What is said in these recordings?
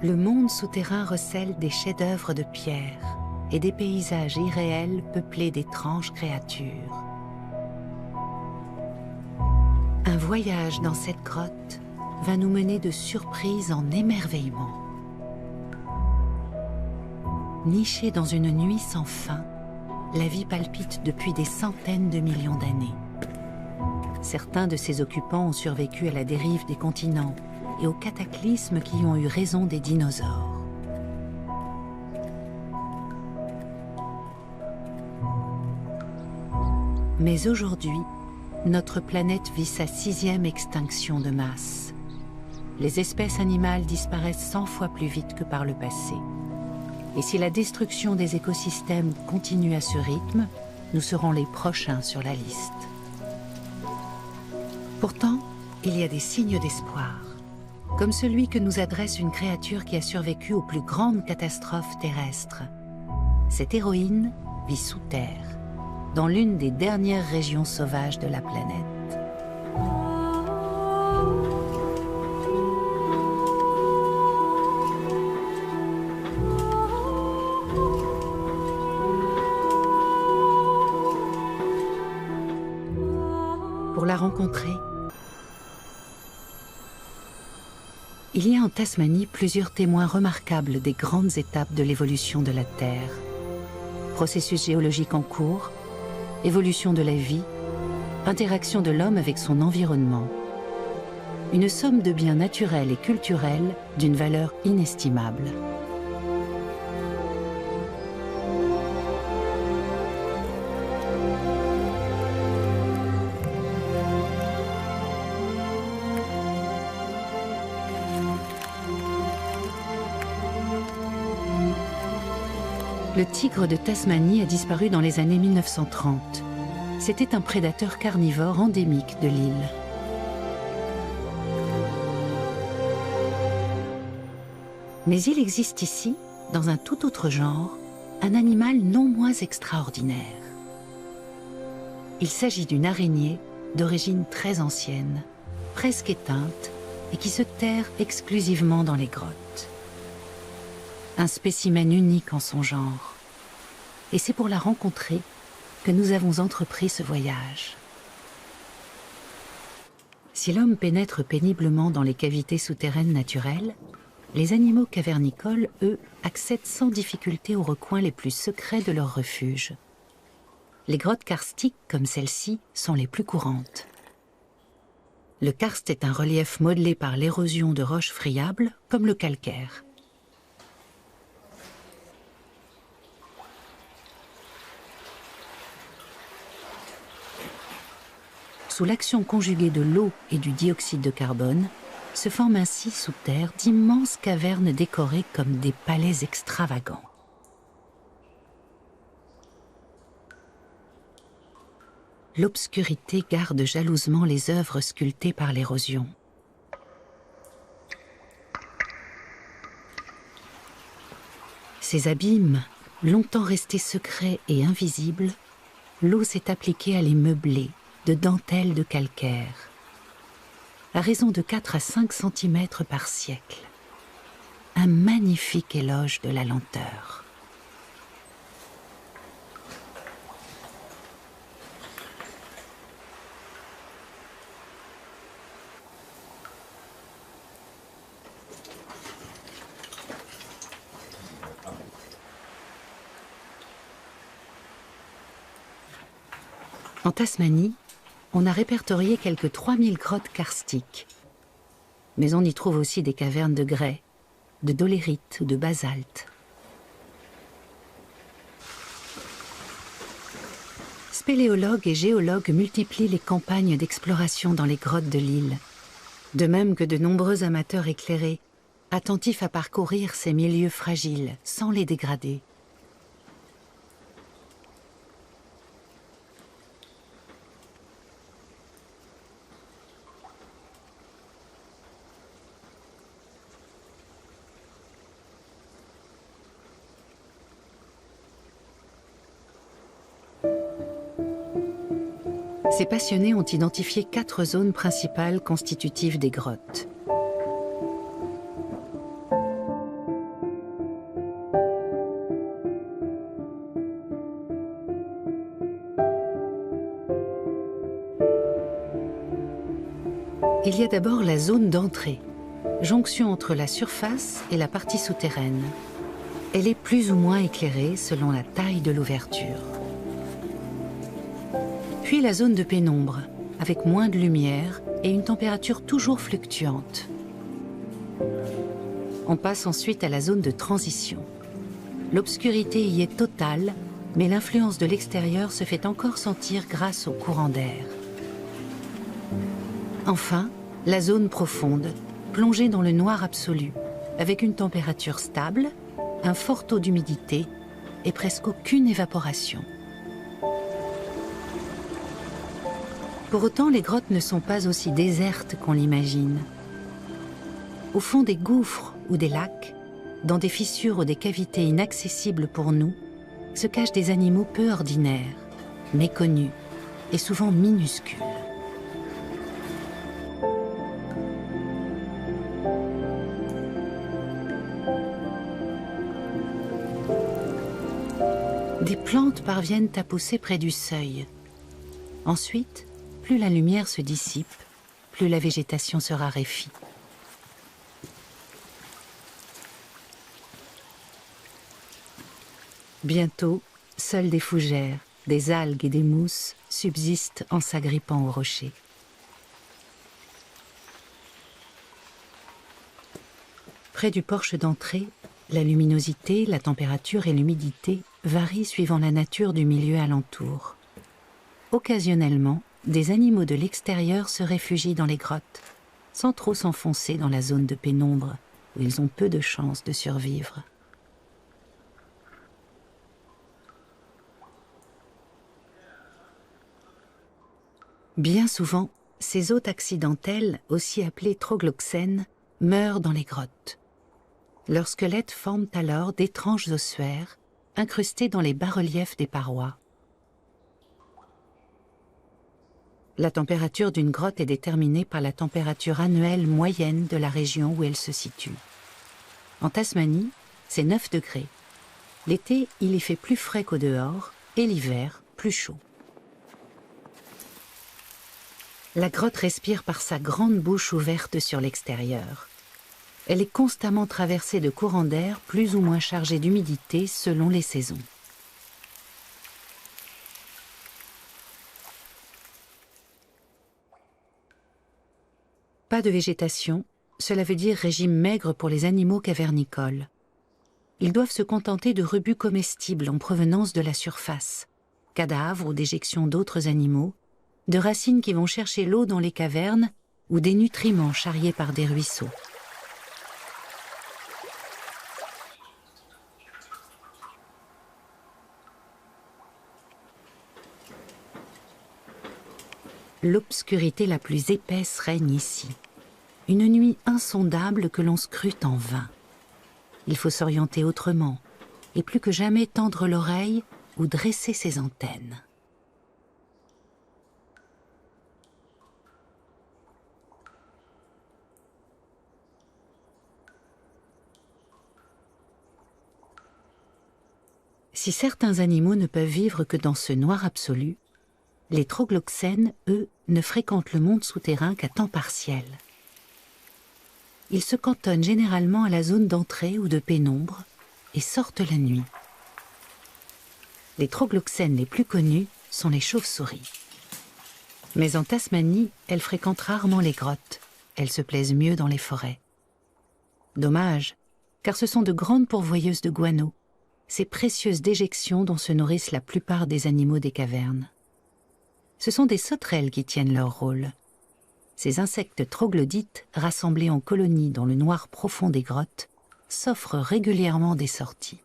le monde souterrain recèle des chefs-d'œuvre de pierre et des paysages irréels peuplés d'étranges créatures. Un voyage dans cette grotte va nous mener de surprise en émerveillement. Nichée dans une nuit sans fin, la vie palpite depuis des centaines de millions d'années. Certains de ses occupants ont survécu à la dérive des continents et aux cataclysmes qui ont eu raison des dinosaures. Mais aujourd'hui, notre planète vit sa 6e extinction de masse. Les espèces animales disparaissent 100 fois plus vite que par le passé. Et si la destruction des écosystèmes continue à ce rythme, nous serons les prochains sur la liste. Pourtant, il y a des signes d'espoir, comme celui que nous adresse une créature qui a survécu aux plus grandes catastrophes terrestres. Cette héroïne vit sous terre, dans l'une des dernières régions sauvages de la planète. Pour la rencontrer, il y a en Tasmanie plusieurs témoins remarquables des grandes étapes de l'évolution de la Terre. Processus géologique en cours, évolution de la vie, interaction de l'homme avec son environnement. Une somme de biens naturels et culturels d'une valeur inestimable. Le tigre de Tasmanie a disparu dans les années 1930. C'était un prédateur carnivore endémique de l'île. Mais il existe ici, dans un tout autre genre, un animal non moins extraordinaire. Il s'agit d'une araignée d'origine très ancienne, presque éteinte, et qui se terre exclusivement dans les grottes. Un spécimen unique en son genre. Et c'est pour la rencontrer que nous avons entrepris ce voyage. Si l'homme pénètre péniblement dans les cavités souterraines naturelles, les animaux cavernicoles, eux, accèdent sans difficulté aux recoins les plus secrets de leur refuge. Les grottes karstiques, comme celle-ci, sont les plus courantes. Le karst est un relief modelé par l'érosion de roches friables, comme le calcaire. Sous l'action conjuguée de l'eau et du dioxyde de carbone, se forment ainsi sous terre d'immenses cavernes décorées comme des palais extravagants. L'obscurité garde jalousement les œuvres sculptées par l'érosion. Ces abîmes, longtemps restés secrets et invisibles, l'eau s'est appliquée à les meubler de dentelles de calcaire, à raison de 4 à 5 cm par siècle. Un magnifique éloge de la lenteur. En Tasmanie, on a répertorié quelques 3000 grottes karstiques. Mais on y trouve aussi des cavernes de grès, de dolérite ou de basalte. Spéléologues et géologues multiplient les campagnes d'exploration dans les grottes de l'île, de même que de nombreux amateurs éclairés, attentifs à parcourir ces milieux fragiles sans les dégrader. Ces passionnés ont identifié 4 zones principales constitutives des grottes. Il y a d'abord la zone d'entrée, jonction entre la surface et la partie souterraine. Elle est plus ou moins éclairée selon la taille de l'ouverture. Puis la zone de pénombre, avec moins de lumière et une température toujours fluctuante. On passe ensuite à la zone de transition. L'obscurité y est totale, mais l'influence de l'extérieur se fait encore sentir grâce au courant d'air. Enfin, la zone profonde, plongée dans le noir absolu, avec une température stable, un fort taux d'humidité et presque aucune évaporation. Pour autant, les grottes ne sont pas aussi désertes qu'on l'imagine. Au fond des gouffres ou des lacs, dans des fissures ou des cavités inaccessibles pour nous, se cachent des animaux peu ordinaires, méconnus et souvent minuscules. Des plantes parviennent à pousser près du seuil. Ensuite, plus la lumière se dissipe, plus la végétation se raréfie. Bientôt, seules des fougères, des algues et des mousses subsistent en s'agrippant aux rochers. Près du porche d'entrée, la luminosité, la température et l'humidité varient suivant la nature du milieu alentour. Occasionnellement, des animaux de l'extérieur se réfugient dans les grottes, sans trop s'enfoncer dans la zone de pénombre, où ils ont peu de chances de survivre. Bien souvent, ces hôtes accidentels, aussi appelés trogloxènes, meurent dans les grottes. Leurs squelettes forment alors d'étranges ossuaires, incrustés dans les bas-reliefs des parois. La température d'une grotte est déterminée par la température annuelle moyenne de la région où elle se situe. En Tasmanie, c'est 9 degrés. L'été, il y fait plus frais qu'au dehors, et l'hiver, plus chaud. La grotte respire par sa grande bouche ouverte sur l'extérieur. Elle est constamment traversée de courants d'air plus ou moins chargés d'humidité selon les saisons. Pas de végétation, cela veut dire régime maigre pour les animaux cavernicoles. Ils doivent se contenter de rebuts comestibles en provenance de la surface, cadavres ou déjections d'autres animaux, de racines qui vont chercher l'eau dans les cavernes ou des nutriments charriés par des ruisseaux. L'obscurité la plus épaisse règne ici. Une nuit insondable que l'on scrute en vain. Il faut s'orienter autrement, et plus que jamais tendre l'oreille ou dresser ses antennes. Si certains animaux ne peuvent vivre que dans ce noir absolu, les trogloxènes, eux, ne fréquentent le monde souterrain qu'à temps partiel. Ils se cantonnent généralement à la zone d'entrée ou de pénombre et sortent la nuit. Les trogloxènes les plus connus sont les chauves-souris. Mais en Tasmanie, elles fréquentent rarement les grottes. Elles se plaisent mieux dans les forêts. Dommage, car ce sont de grandes pourvoyeuses de guano, ces précieuses déjections dont se nourrissent la plupart des animaux des cavernes. Ce sont des sauterelles qui tiennent leur rôle. Ces insectes troglodytes, rassemblés en colonies dans le noir profond des grottes, s'offrent régulièrement des sorties.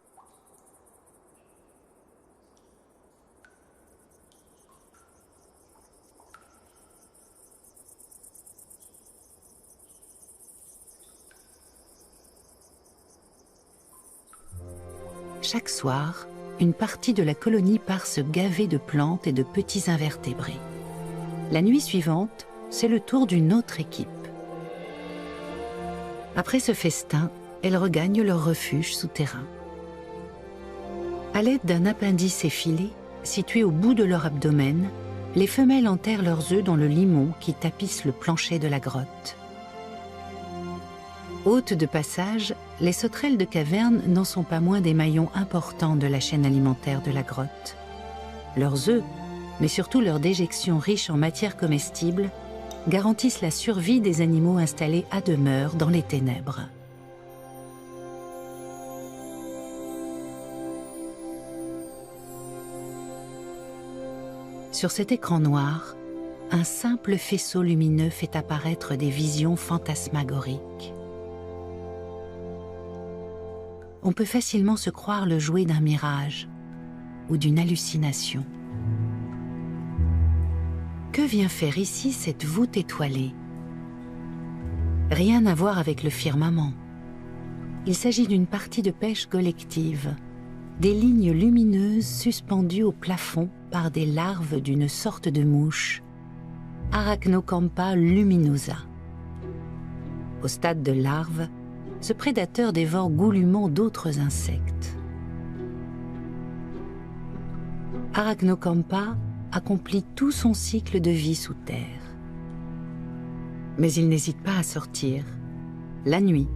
Chaque soir, une partie de la colonie part se gaver de plantes et de petits invertébrés. La nuit suivante, c'est le tour d'une autre équipe. Après ce festin, elles regagnent leur refuge souterrain. À l'aide d'un appendice effilé, situé au bout de leur abdomen, les femelles enterrent leurs œufs dans le limon qui tapisse le plancher de la grotte. Hôtes de passage, les sauterelles de caverne n'en sont pas moins des maillons importants de la chaîne alimentaire de la grotte. Leurs œufs, mais surtout leur déjection riche en matières comestibles, garantissent la survie des animaux installés à demeure dans les ténèbres. Sur cet écran noir, un simple faisceau lumineux fait apparaître des visions fantasmagoriques. On peut facilement se croire le jouet d'un mirage ou d'une hallucination. Que vient faire ici cette voûte étoilée? Rien à voir avec le firmament. Il s'agit d'une partie de pêche collective, des lignes lumineuses suspendues au plafond par des larves d'une sorte de mouche, Arachnocampa luminosa. Au stade de larve, ce prédateur dévore goulûment d'autres insectes. Arachnocampa accomplit tout son cycle de vie sous terre. Mais il n'hésite pas à sortir, la nuit,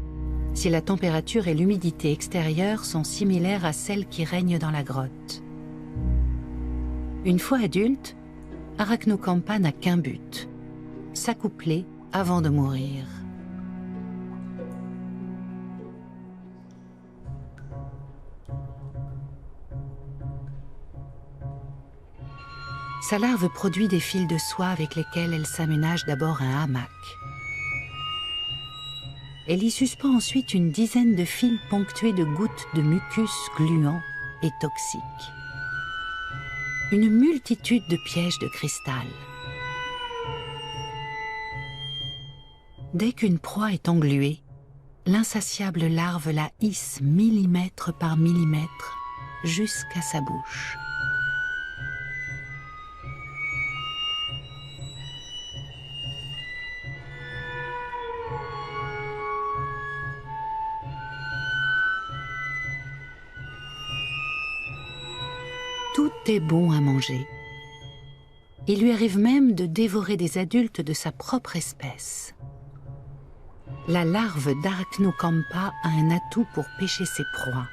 si la température et l'humidité extérieure sont similaires à celles qui règnent dans la grotte. Une fois adulte, Arachnocampa n'a qu'un but, s'accoupler avant de mourir. Sa larve produit des fils de soie avec lesquels elle s'aménage d'abord un hamac. Elle y suspend ensuite une dizaine de fils ponctués de gouttes de mucus gluant et toxique. Une multitude de pièges de cristal. Dès qu'une proie est engluée, l'insatiable larve la hisse millimètre par millimètre jusqu'à sa bouche. Tout est bon à manger. Il lui arrive même de dévorer des adultes de sa propre espèce. La larve d'Arachnocampa a un atout pour pêcher ses proies.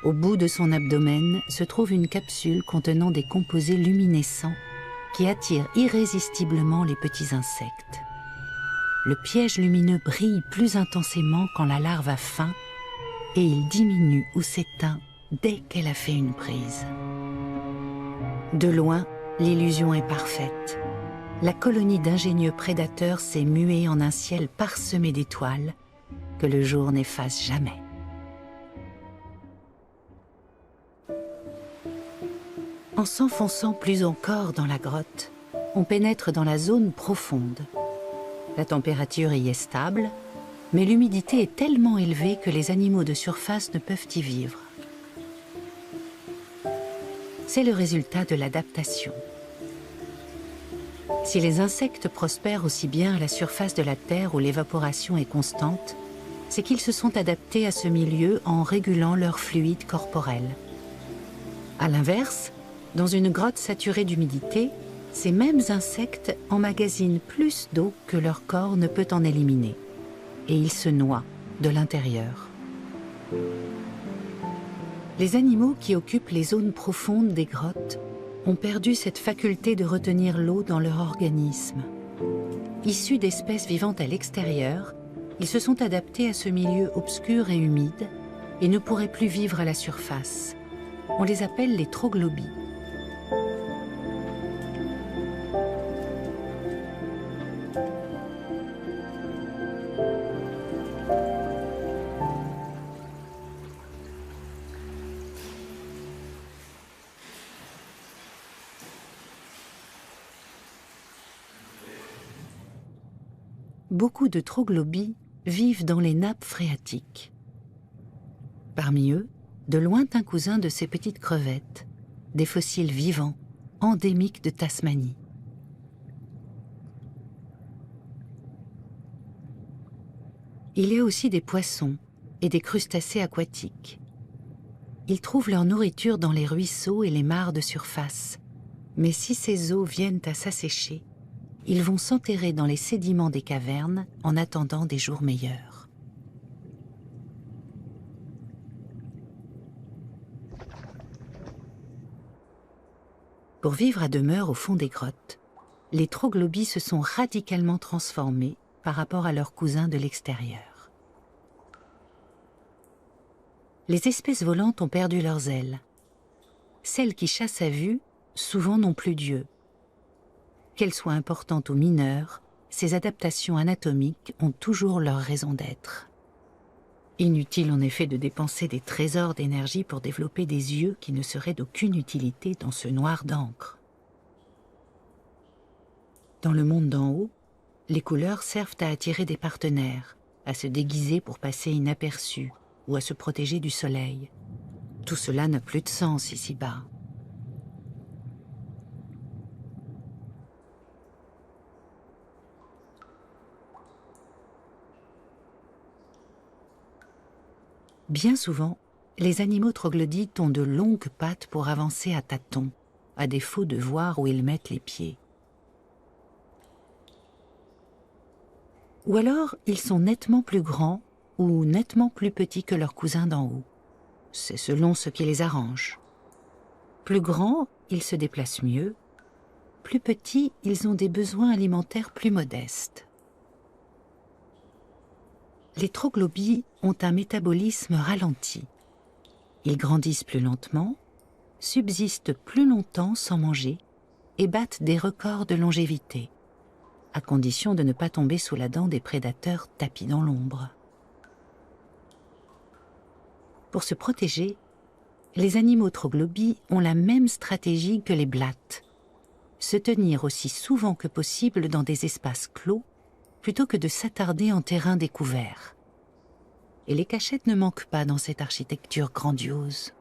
Au bout de son abdomen se trouve une capsule contenant des composés luminescents qui attirent irrésistiblement les petits insectes. Le piège lumineux brille plus intensément quand la larve a faim et il diminue ou s'éteint dès qu'elle a fait une prise. De loin, l'illusion est parfaite. La colonie d'ingénieux prédateurs s'est muée en un ciel parsemé d'étoiles que le jour n'efface jamais. En s'enfonçant plus encore dans la grotte, on pénètre dans la zone profonde. La température y est stable, mais l'humidité est tellement élevée que les animaux de surface ne peuvent y vivre. C'est le résultat de l'adaptation. Si les insectes prospèrent aussi bien à la surface de la Terre où l'évaporation est constante, c'est qu'ils se sont adaptés à ce milieu en régulant leur fluide corporel. À l'inverse, dans une grotte saturée d'humidité, ces mêmes insectes emmagasinent plus d'eau que leur corps ne peut en éliminer, et ils se noient de l'intérieur. Les animaux qui occupent les zones profondes des grottes ont perdu cette faculté de retenir l'eau dans leur organisme. Issus d'espèces vivant à l'extérieur, ils se sont adaptés à ce milieu obscur et humide et ne pourraient plus vivre à la surface. On les appelle les troglobies. Beaucoup de troglobies vivent dans les nappes phréatiques. Parmi eux, de lointains cousins de ces petites crevettes, des fossiles vivants, endémiques de Tasmanie. Il y a aussi des poissons et des crustacés aquatiques. Ils trouvent leur nourriture dans les ruisseaux et les mares de surface, Mais si ces eaux viennent à s'assécher, ils vont s'enterrer dans les sédiments des cavernes en attendant des jours meilleurs. Pour vivre à demeure au fond des grottes, les troglobies se sont radicalement transformés par rapport à leurs cousins de l'extérieur. Les espèces volantes ont perdu leurs ailes. Celles qui chassent à vue, souvent n'ont plus d'yeux. Qu'elles soient importantes ou mineures, ces adaptations anatomiques ont toujours leur raison d'être. Inutile en effet de dépenser des trésors d'énergie pour développer des yeux qui ne seraient d'aucune utilité dans ce noir d'encre. Dans le monde d'en haut, les couleurs servent à attirer des partenaires, à se déguiser pour passer inaperçus ou à se protéger du soleil. Tout cela n'a plus de sens ici-bas. Bien souvent, les animaux troglodytes ont de longues pattes pour avancer à tâtons, à défaut de voir où ils mettent les pieds. Ou alors, ils sont nettement plus grands ou nettement plus petits que leurs cousins d'en haut. C'est selon ce qui les arrange. Plus grands, ils se déplacent mieux. Plus petits, ils ont des besoins alimentaires plus modestes. Les troglobies ont un métabolisme ralenti. Ils grandissent plus lentement, subsistent plus longtemps sans manger et battent des records de longévité, à condition de ne pas tomber sous la dent des prédateurs tapis dans l'ombre. Pour se protéger, les animaux troglobies ont la même stratégie que les blattes, se tenir aussi souvent que possible dans des espaces clos plutôt que de s'attarder en terrain découvert. Et les cachettes ne manquent pas dans cette architecture grandiose.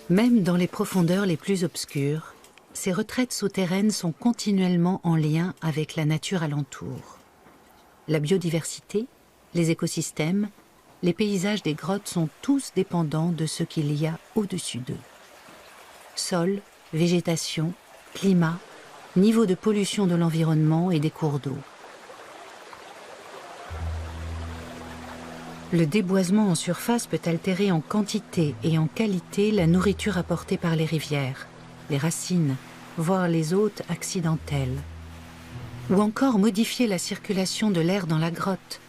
Même dans les profondeurs les plus obscures, ces retraites souterraines sont continuellement en lien avec la nature alentour. La biodiversité, les écosystèmes, les paysages des grottes sont tous dépendants de ce qu'il y a au-dessus d'eux. Sol, végétation, climat, niveau de pollution de l'environnement et des cours d'eau. Le déboisement en surface peut altérer en quantité et en qualité la nourriture apportée par les rivières, les racines, voire les hôtes accidentels. Ou encore modifier la circulation de l'air dans la grotte,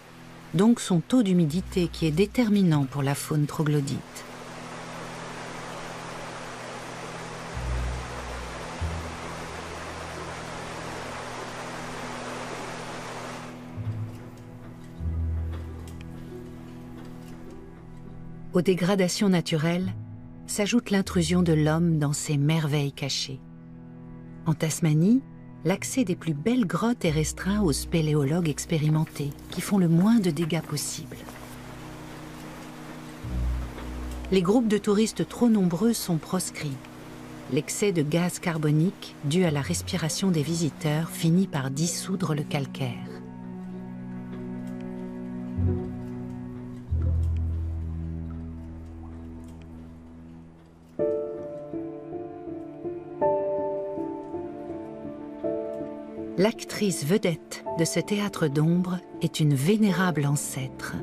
donc son taux d'humidité qui est déterminant pour la faune troglodyte. Aux dégradations naturelles s'ajoute l'intrusion de l'homme dans ces merveilles cachées. En Tasmanie, l'accès des plus belles grottes est restreint aux spéléologues expérimentés qui font le moins de dégâts possible. Les groupes de touristes trop nombreux sont proscrits. L'excès de gaz carbonique dû à la respiration des visiteurs finit par dissoudre le calcaire. L'actrice vedette de ce théâtre d'ombre est une vénérable ancêtre.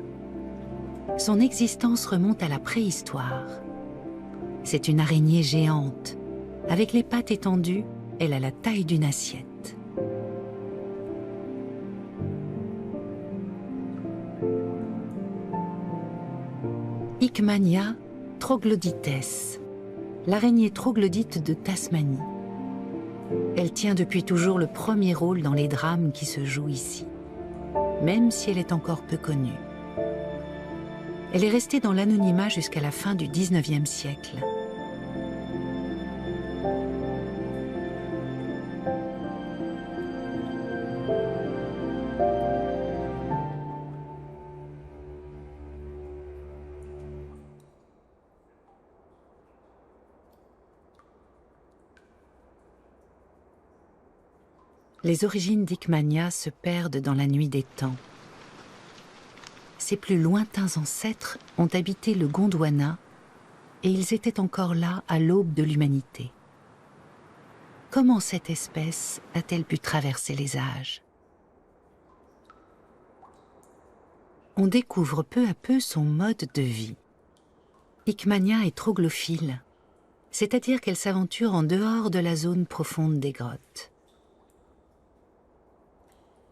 Son existence remonte à la préhistoire. C'est une araignée géante. Avec les pattes étendues, elle a la taille d'une assiette. Hickmania troglodytes, l'araignée troglodyte de Tasmanie. Elle tient depuis toujours le premier rôle dans les drames qui se jouent ici, même si elle est encore peu connue. Elle est restée dans l'anonymat jusqu'à la fin du XIXe siècle. Les origines d'Hickmania se perdent dans la nuit des temps. Ses plus lointains ancêtres ont habité le Gondwana et ils étaient encore là à l'aube de l'humanité. Comment cette espèce a-t-elle pu traverser les âges? On découvre peu à peu son mode de vie. Hickmania est troglophile, c'est-à-dire qu'elle s'aventure en dehors de la zone profonde des grottes.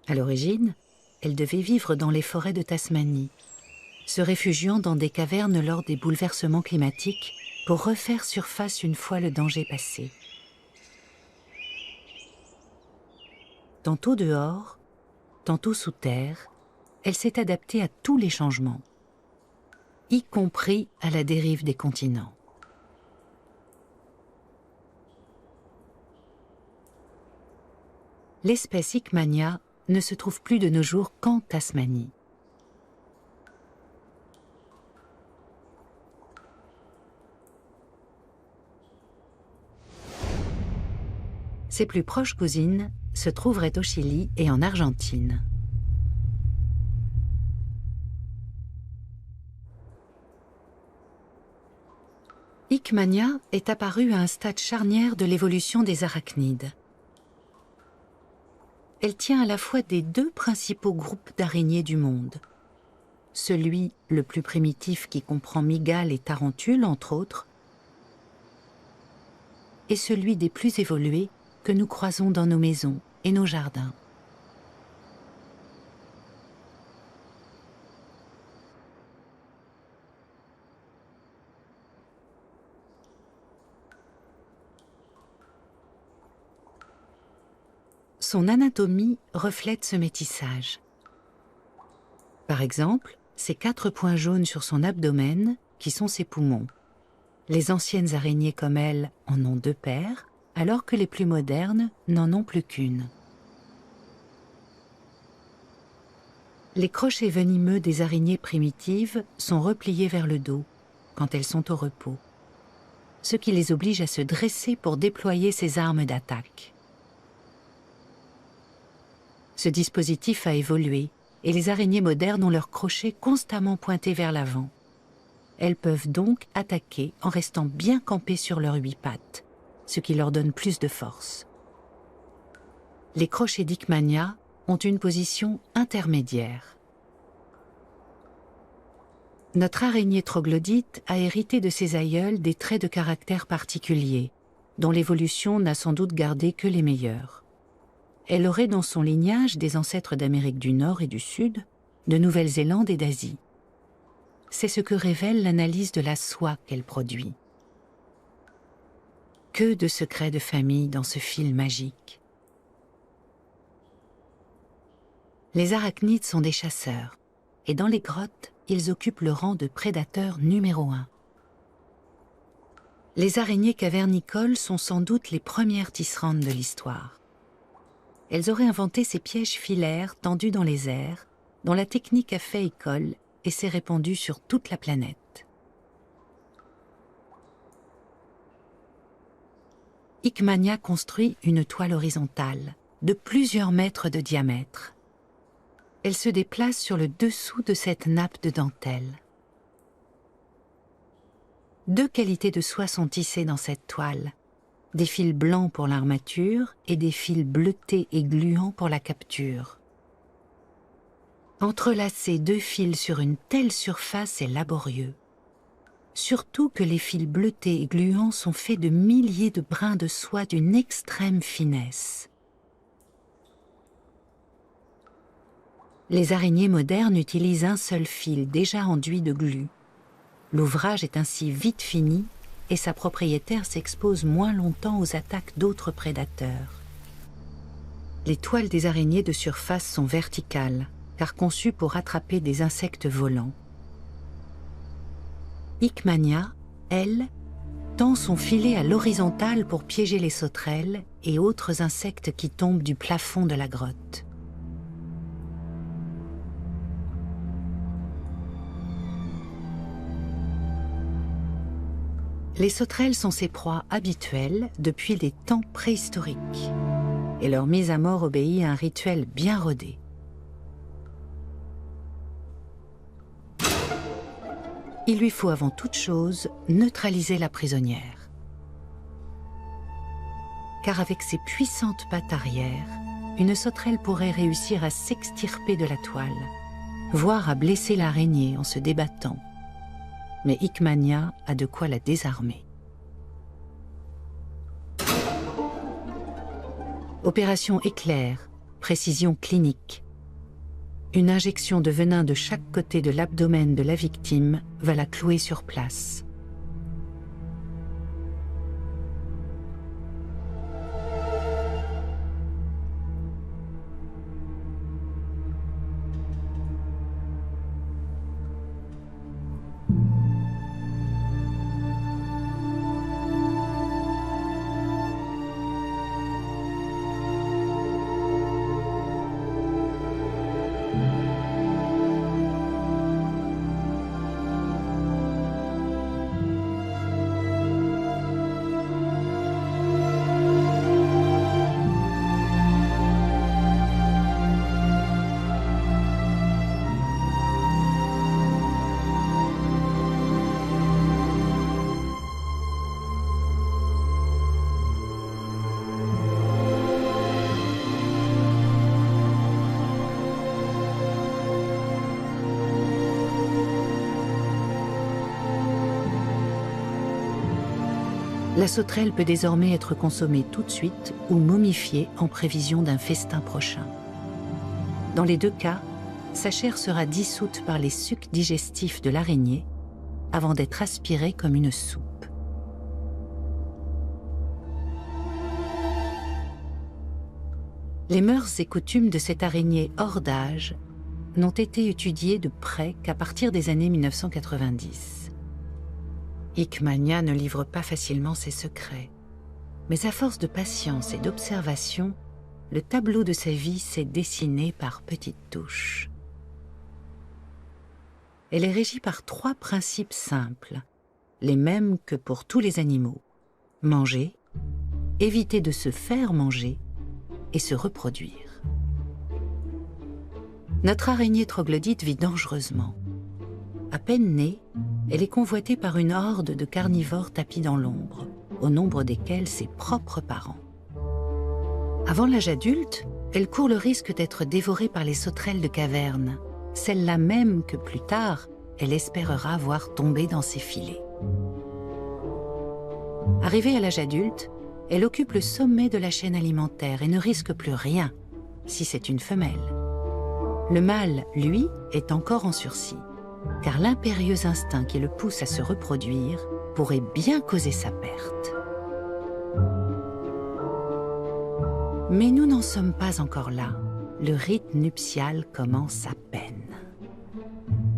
À l'origine, elle devait vivre dans les forêts de Tasmanie, se réfugiant dans des cavernes lors des bouleversements climatiques pour refaire surface une fois le danger passé. Tantôt dehors, tantôt sous terre, elle s'est adaptée à tous les changements, y compris à la dérive des continents. L'espèce Hickmania ne se trouve plus de nos jours qu'en Tasmanie. Ses plus proches cousines se trouveraient au Chili et en Argentine. Hickmania est apparue à un stade charnière de l'évolution des arachnides. Elle tient à la fois des deux principaux groupes d'araignées du monde. Celui le plus primitif qui comprend mygales et tarentules, entre autres, et celui des plus évolués que nous croisons dans nos maisons et nos jardins. Son anatomie reflète ce métissage. Par exemple, ces 4 points jaunes sur son abdomen, qui sont ses poumons. Les anciennes araignées comme elle en ont 2 paires, alors que les plus modernes n'en ont plus qu'une. Les crochets venimeux des araignées primitives sont repliés vers le dos, quand elles sont au repos, ce qui les oblige à se dresser pour déployer ces armes d'attaque. Ce dispositif a évolué et les araignées modernes ont leurs crochets constamment pointés vers l'avant. Elles peuvent donc attaquer en restant bien campées sur leurs 8 pattes, ce qui leur donne plus de force. Les crochets d'Hickmania ont une position intermédiaire. Notre araignée troglodyte a hérité de ses aïeuls des traits de caractère particuliers, dont l'évolution n'a sans doute gardé que les meilleurs. Elle aurait dans son lignage des ancêtres d'Amérique du Nord et du Sud, de Nouvelle-Zélande et d'Asie. C'est ce que révèle l'analyse de la soie qu'elle produit. Que de secrets de famille dans ce fil magique. Les arachnides sont des chasseurs, et dans les grottes, ils occupent le rang de prédateurs numéro 1. Les araignées cavernicoles sont sans doute les premières tisserandes de l'histoire. Elles auraient inventé ces pièges filaires tendus dans les airs, dont la technique a fait école et s'est répandue sur toute la planète. Hickmania construit une toile horizontale de plusieurs mètres de diamètre. Elle se déplace sur le dessous de cette nappe de dentelle. 2 qualités de soie sont tissées dans cette toile. Des fils blancs pour l'armature et des fils bleutés et gluants pour la capture. Entrelacer 2 fils sur une telle surface est laborieux. Surtout que les fils bleutés et gluants sont faits de milliers de brins de soie d'une extrême finesse. Les araignées modernes utilisent un seul fil déjà enduit de glu. L'ouvrage est ainsi vite fini et sa propriétaire s'expose moins longtemps aux attaques d'autres prédateurs. Les toiles des araignées de surface sont verticales, car conçues pour attraper des insectes volants. Hickmania, elle, tend son filet à l'horizontale pour piéger les sauterelles et autres insectes qui tombent du plafond de la grotte. Les sauterelles sont ses proies habituelles depuis les temps préhistoriques. et leur mise à mort obéit à un rituel bien rodé. Il lui faut avant toute chose neutraliser la prisonnière. Car avec ses puissantes pattes arrière, une sauterelle pourrait réussir à s'extirper de la toile, voire à blesser l'araignée en se débattant. Mais Hickmania a de quoi la désarmer. Opération éclair, précision clinique. Une injection de venin de chaque côté de l'abdomen de la victime va la clouer sur place. La sauterelle peut désormais être consommée tout de suite ou momifiée en prévision d'un festin prochain. Dans les deux cas, sa chair sera dissoute par les sucs digestifs de l'araignée avant d'être aspirée comme une soupe. Les mœurs et coutumes de cette araignée hors d'âge n'ont été étudiées de près qu'à partir des années 1990. Hickmania ne livre pas facilement ses secrets, mais à force de patience et d'observation, le tableau de sa vie s'est dessiné par petites touches. Elle est régie par 3 principes simples, les mêmes que pour tous les animaux: manger, éviter de se faire manger et se reproduire. Notre araignée troglodyte vit dangereusement. À peine née, elle est convoitée par une horde de carnivores tapis dans l'ombre, au nombre desquels ses propres parents. Avant l'âge adulte, elle court le risque d'être dévorée par les sauterelles de caverne, celles-là même que plus tard, elle espérera voir tomber dans ses filets. Arrivée à l'âge adulte, elle occupe le sommet de la chaîne alimentaire et ne risque plus rien, si c'est une femelle. Le mâle, lui, est encore en sursis, car l'impérieux instinct qui le pousse à se reproduire pourrait bien causer sa perte. Mais nous n'en sommes pas encore là. Le rite nuptial commence à peine.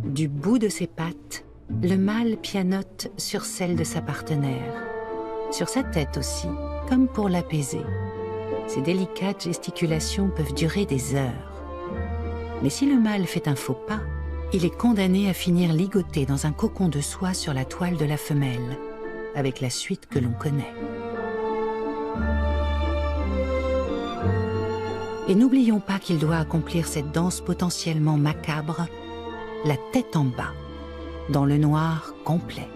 Du bout de ses pattes, le mâle pianote sur celle de sa partenaire, sur sa tête aussi, comme pour l'apaiser. Ces délicates gesticulations peuvent durer des heures. Mais si le mâle fait un faux pas, il est condamné à finir ligoté dans un cocon de soie sur la toile de la femelle, avec la suite que l'on connaît. Et n'oublions pas qu'il doit accomplir cette danse potentiellement macabre, la tête en bas, dans le noir complet.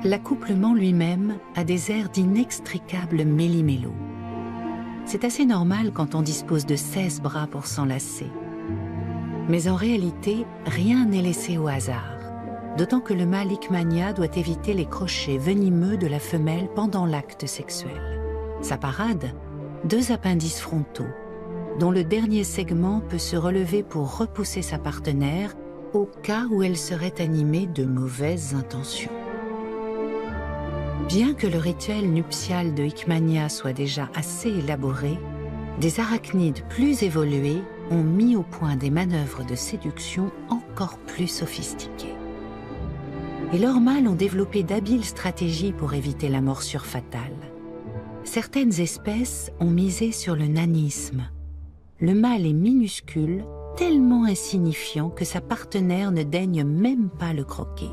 L'accouplement lui-même a des airs d'inextricables méli-mélo. C'est assez normal quand on dispose de 16 bras pour s'enlacer. Mais en réalité, rien n'est laissé au hasard, d'autant que le mâle Hickmania doit éviter les crochets venimeux de la femelle pendant l'acte sexuel. Sa parade, 2 appendices frontaux, dont le dernier segment peut se relever pour repousser sa partenaire au cas où elle serait animée de mauvaises intentions. Bien que le rituel nuptial de Hickmania soit déjà assez élaboré, des arachnides plus évolués ont mis au point des manœuvres de séduction encore plus sophistiquées. Et leurs mâles ont développé d'habiles stratégies pour éviter la morsure fatale. Certaines espèces ont misé sur le nanisme. Le mâle est minuscule, tellement insignifiant que sa partenaire ne daigne même pas le croquer.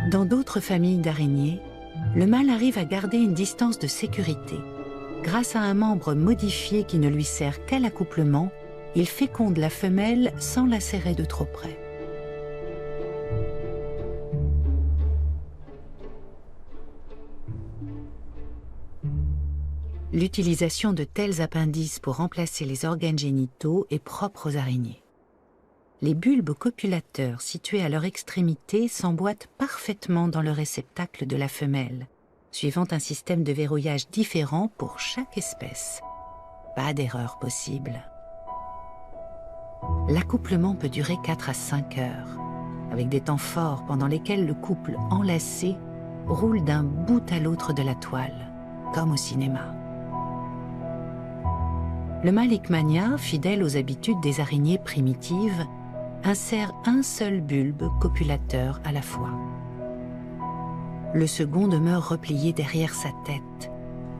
Dans d'autres familles d'araignées, le mâle arrive à garder une distance de sécurité. Grâce à un membre modifié qui ne lui sert qu'à l'accouplement, il féconde la femelle sans la serrer de trop près. L'utilisation de tels appendices pour remplacer les organes génitaux est propre aux araignées. Les bulbes copulateurs situés à leur extrémité s'emboîtent parfaitement dans le réceptacle de la femelle, suivant un système de verrouillage différent pour chaque espèce. Pas d'erreur possible. L'accouplement peut durer 4 à 5 heures, avec des temps forts pendant lesquels le couple enlacé roule d'un bout à l'autre de la toile, comme au cinéma. Le mâle Hickmania, fidèle aux habitudes des araignées primitives, insère un seul bulbe copulateur à la fois. Le second demeure replié derrière sa tête,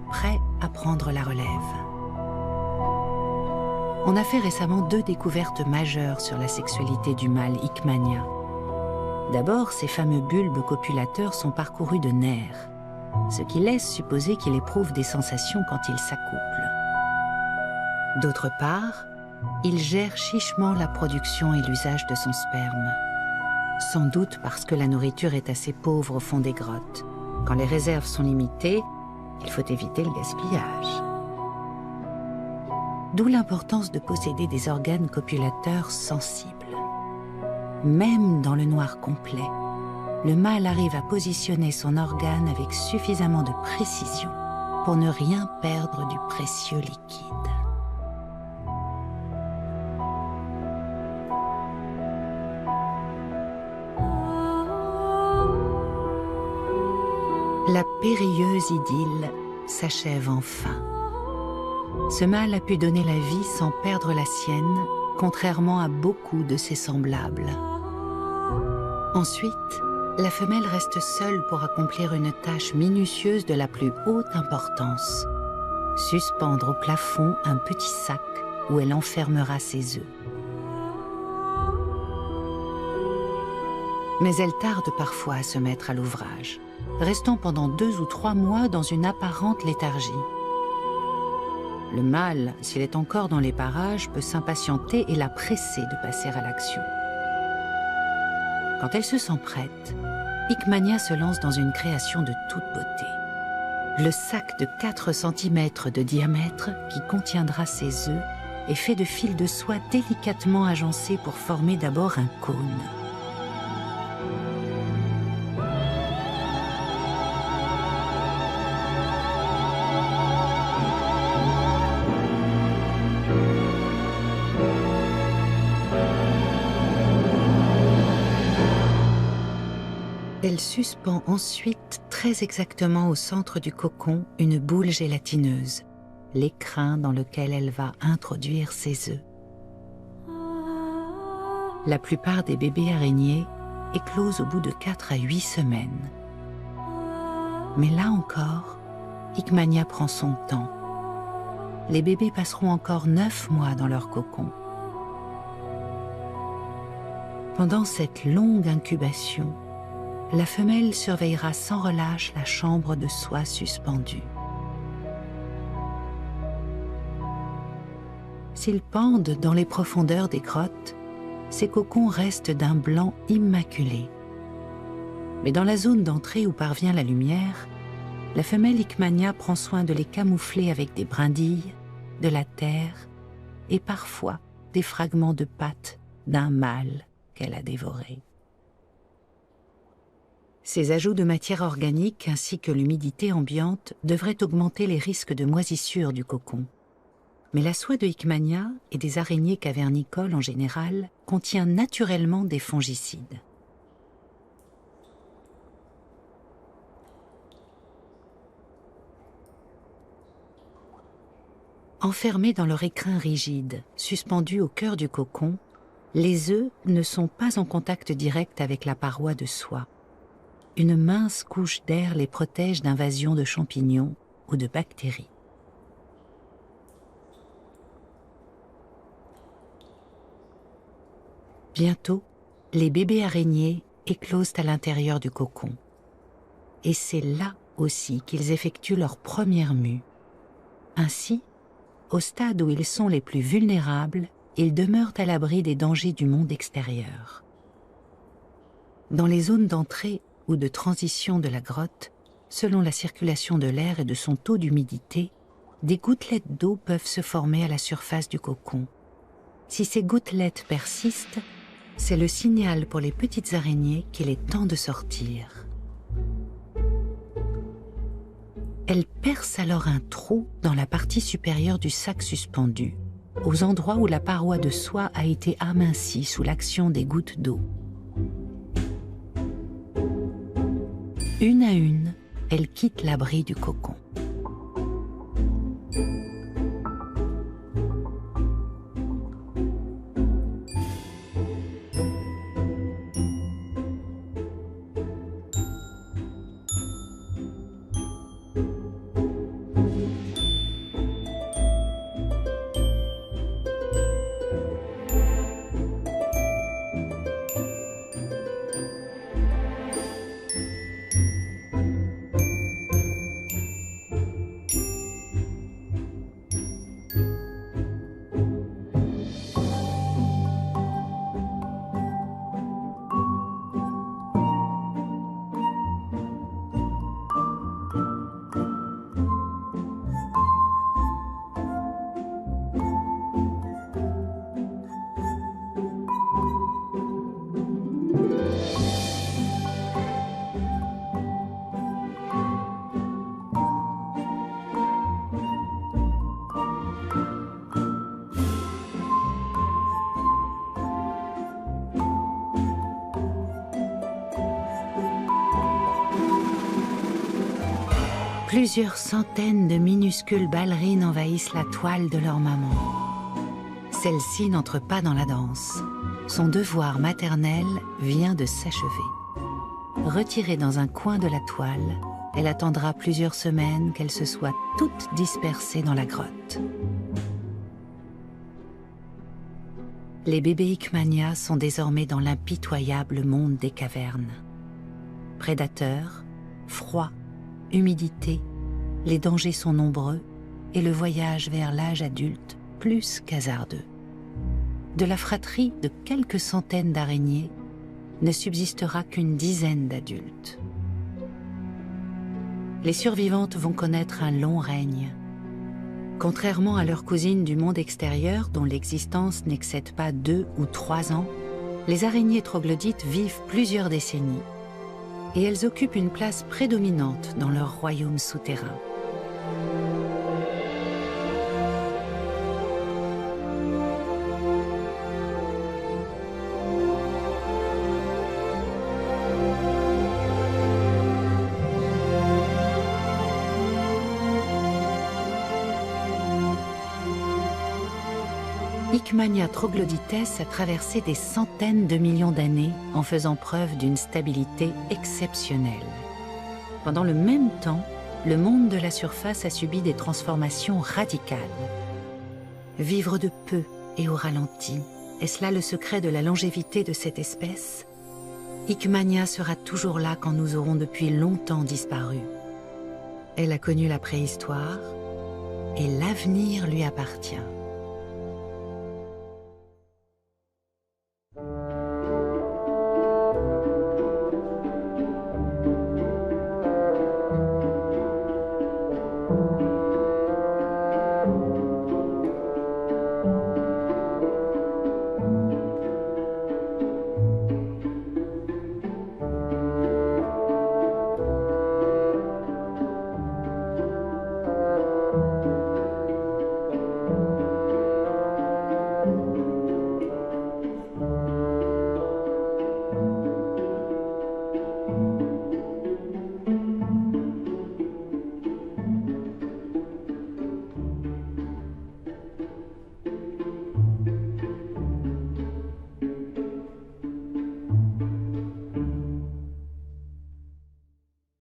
prêt à prendre la relève. On a fait récemment 2 découvertes majeures sur la sexualité du mâle Hickmania. D'abord, ces fameux bulbes copulateurs sont parcourus de nerfs, ce qui laisse supposer qu'il éprouve des sensations quand il s'accouple. D'autre part, il gère chichement la production et l'usage de son sperme. Sans doute parce que la nourriture est assez pauvre au fond des grottes. Quand les réserves sont limitées, il faut éviter le gaspillage. D'où l'importance de posséder des organes copulateurs sensibles. Même dans le noir complet, le mâle arrive à positionner son organe avec suffisamment de précision pour ne rien perdre du précieux liquide. La périlleuse idylle s'achève enfin. Ce mâle a pu donner la vie sans perdre la sienne, contrairement à beaucoup de ses semblables. Ensuite, la femelle reste seule pour accomplir une tâche minutieuse de la plus haute importance: suspendre au plafond un petit sac où elle enfermera ses œufs. Mais elle tarde parfois à se mettre à l'ouvrage, restant pendant 2 ou 3 mois dans une apparente léthargie. Le mâle, s'il est encore dans les parages, peut s'impatienter et la presser de passer à l'action. Quand elle se sent prête, Hickmania se lance dans une création de toute beauté. Le sac de 4 cm de diamètre qui contiendra ses œufs est fait de fils de soie délicatement agencés pour former d'abord un cône. Elle suspend ensuite très exactement au centre du cocon une boule gélatineuse, l'écrin dans lequel elle va introduire ses œufs. La plupart des bébés araignées éclosent au bout de 4 à 8 semaines. Mais là encore, Hickmania prend son temps. Les bébés passeront encore 9 mois dans leur cocon. Pendant cette longue incubation, la femelle surveillera sans relâche la chambre de soie suspendue. S'ils pendent dans les profondeurs des grottes, ces cocons restent d'un blanc immaculé. Mais dans la zone d'entrée où parvient la lumière, la femelle Hickmania prend soin de les camoufler avec des brindilles, de la terre et parfois des fragments de pattes d'un mâle qu'elle a dévoré. Ces ajouts de matière organique ainsi que l'humidité ambiante devraient augmenter les risques de moisissure du cocon. Mais la soie de Hickmania et des araignées cavernicoles en général contient naturellement des fongicides. Enfermés dans leur écrin rigide, suspendus au cœur du cocon, les œufs ne sont pas en contact direct avec la paroi de soie. Une mince couche d'air les protège d'invasion de champignons ou de bactéries. Bientôt, les bébés araignées éclosent à l'intérieur du cocon. Et c'est là aussi qu'ils effectuent leur première mue. Ainsi, au stade où ils sont les plus vulnérables, ils demeurent à l'abri des dangers du monde extérieur. Dans les zones d'entrée ou de transition de la grotte, selon la circulation de l'air et de son taux d'humidité, des gouttelettes d'eau peuvent se former à la surface du cocon. Si ces gouttelettes persistent, c'est le signal pour les petites araignées qu'il est temps de sortir. Elles percent alors un trou dans la partie supérieure du sac suspendu, aux endroits où la paroi de soie a été amincie sous l'action des gouttes d'eau. Une à une, elles quittent l'abri du cocon. Plusieurs centaines de minuscules ballerines envahissent la toile de leur maman. Celle-ci n'entre pas dans la danse. Son devoir maternel vient de s'achever. Retirée dans un coin de la toile, elle attendra plusieurs semaines qu'elles se soient toutes dispersées dans la grotte. Les bébés Hickmania sont désormais dans l'impitoyable monde des cavernes. Prédateurs, froid, humidité, les dangers sont nombreux et le voyage vers l'âge adulte plus qu'hasardeux. De la fratrie de quelques centaines d'araignées ne subsistera qu'une dizaine d'adultes. Les survivantes vont connaître un long règne. Contrairement à leurs cousines du monde extérieur dont l'existence n'excède pas 2 ou 3 ans, les araignées troglodytes vivent plusieurs décennies. Et elles occupent une place prédominante dans leur royaume souterrain. Hickmania troglodytes a traversé des centaines de millions d'années en faisant preuve d'une stabilité exceptionnelle. Pendant le même temps, le monde de la surface a subi des transformations radicales. Vivre de peu et au ralenti, est-ce là le secret de la longévité de cette espèce? Hickmania sera toujours là quand nous aurons depuis longtemps disparu. Elle a connu la préhistoire et l'avenir lui appartient.